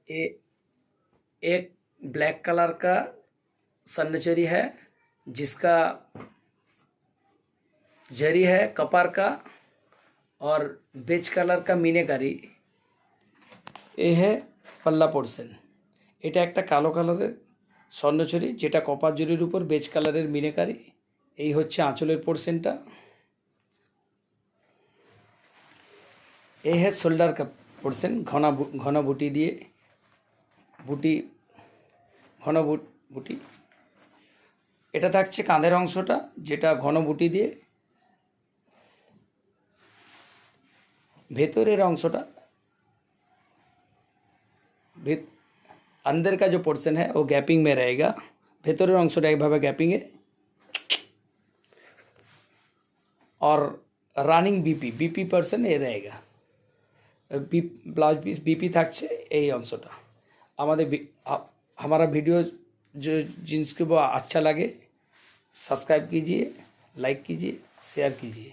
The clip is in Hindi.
ये एक ब्लैक कलर का सन्नचरी है जिसका जरी है कपार का और बेज कलर का मीनेकारी। ये है पल्ला पोर्शन। এটা একটা কালো কালারের স্বর্ণচুরি যেটা কপার জরির উপর বেজ কালারের মিনেকারি। এই হচ্ছে আঁচলের পোর্শনটা। এই है शोल्डर का पोर्शन। घना बुटी दिए बुटी घन बुटी। এটা থাকছে কাঁধের অংশটা যেটা ঘন বুটি দিয়ে। ভেতরের অংশটা अंदर का जो पोर्शन है वो गैपिंग में रहेगा। ভেতরের অংশটা এইভাবে গैपिंग है। और রানিং बीपी पर्सन ये रहेगा। ब्लाउज पीस बीपी থাকছে এই অংশটা। हमारा वीडियो जो जिनको वो अच्छा लगे सब्सक्राइब कीजिए, लाइक कीजिए, शेयर कीजिए।